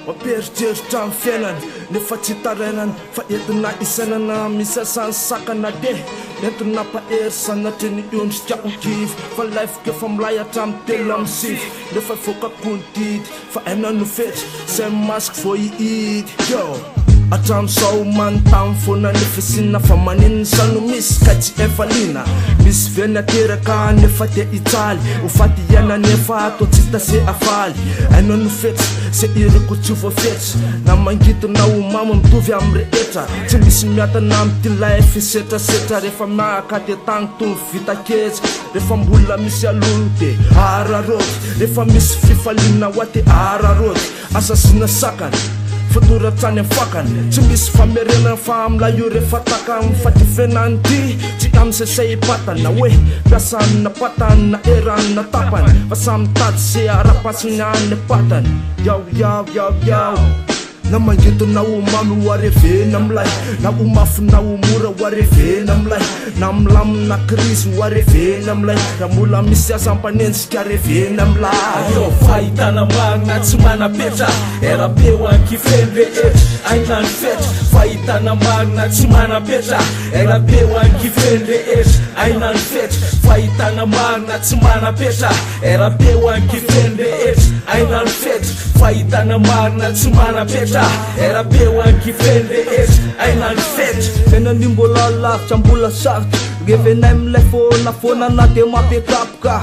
Mamperitreritra amin'ny fiainana nefa tsy tarainana fa entina isainana misasany sakana de entina pahery sanatry ny ondrikako kivy fa laifiko efa milahatra amin'ny telo amin'ny sivy nefa voakako ny didy fa aina no fetry say masiko vo iidy atramizao manontamy foana nefa sinina fa maninona sano misy ka tsy efaliana misy veny ateraka nefa te itsaly ho faty iana nefa atao tsy tase afaly aina no fetry se iriko tsy voafetry na mangitona ho mama mitovy amin'ny rehetra tsy misy miatana amin'ny ty life isetrasetra rehefa miaka te tagny tony vita ketra rehefa mbola misy alolo de araroty rehefa misy fifaliana hoa te araroty asasina sakana fatoratrany amfakany tsy misy famerena fa amlayo rehefa taka mifatifenany ty tsy am'sesay patana hoe piasany na patany na erany na tapany fa samy tady se arapasiny any patany yao na mangitona ho mamy ho arevena amilay na ho mafy na ho mora ho arevena amilay na milamina krizy ho arevena amilay raha mbola misy asa ampanenjika arevena amilay fahitana marina tsy manapetra era-peo ankifeny rehetra ainany fetra fahitana marina tsy manapetra era-peo ankifeny rehetra ainany fetra fahitana marina tsy manapetra era-peo ankifeny rehetra ainany fetra fahitana marina tsy manapetra era-peo ankifeny rehetra ainany fetra enany mbola lavitra mbola sarotra revenay milay foana na de mampekapoka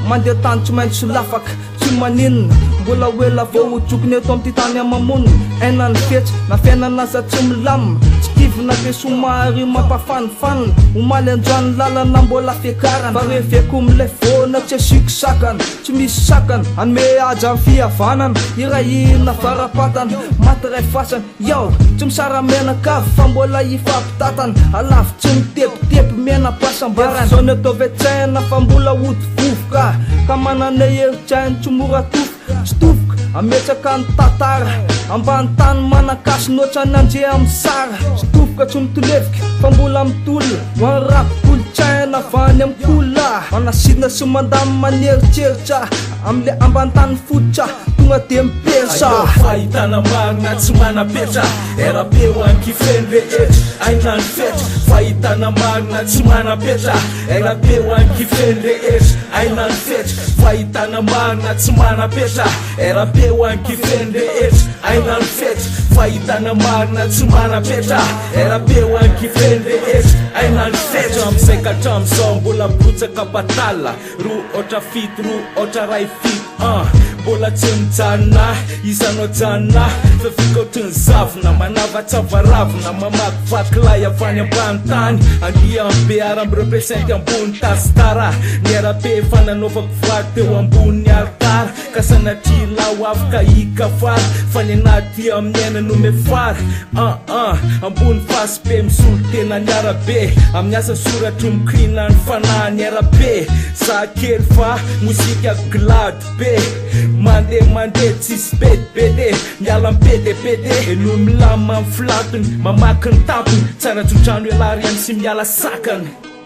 mandeha tany tsy maintsy lafaka tsy maninona mbola hoela vao trokony eto amty tany amamonina ainany fetsy na fiainanaza tsy milamina tsy kivina de somary mampafanifanina homaly anjoany lalana mbola fiakarana fa reveko milay foana tsy asiko sakana tsy misy sakana anome aja amin'ny fihavanana irahina varapatana maty ray fasana yao tsy misara menakavy fa mbola ifampitatana alavitsy mitepitepy menam-pasambarana zao ny atao vetsaina fa mbola odivovoka ka manana heritsainy tsy mora tofoka tsy tofoka ametraka ny tatara ambany tany manakasy noatra ny andre amin'ny sara tsy tofoka tsy mitolevika fa mbola mitolona hoany rapikolo-tsaina vany amin'ny kola manasidina sy mandamy maneritseritra amile ambany tany fototra tonga de mipersa fahitana marina tsy manapetra era-peo ankifeny rehetra ainany fetra fahitana marina tsy manapetra era-peo ankifeny rehetra ainany fetra fahitana marina tsy manapetra era-peo ankifeny rehetra ainany fetra fahitana marina tsy manapetra era-peo ankifeny rehetra ainany fetra am'izay ka hatramizao mbola mikotsaka batala roa ohatra fito roa ohatra ray fito mbola tsy mijanona izanao janona fa fikaotriny zavona manavatsavaravona mamaky vakilay avany ambany tany andia ambe aramby-represente ambony tasitara ny era-pe fa nanaovako vaky teo ambony altara ka sanatria lao afaka ikafara fa ny anaty amin'ny aina no mefara ambony fasy be misolo tena ny arabe amin'ny asa soratry mikrina ny fanahy ny arabe za kely fa mozika glady be mandeha tsisy bedibede miala mipedepede no milama amin'ny filatony mamaky ny tampony tsara tsotrano elary any sy miala sakany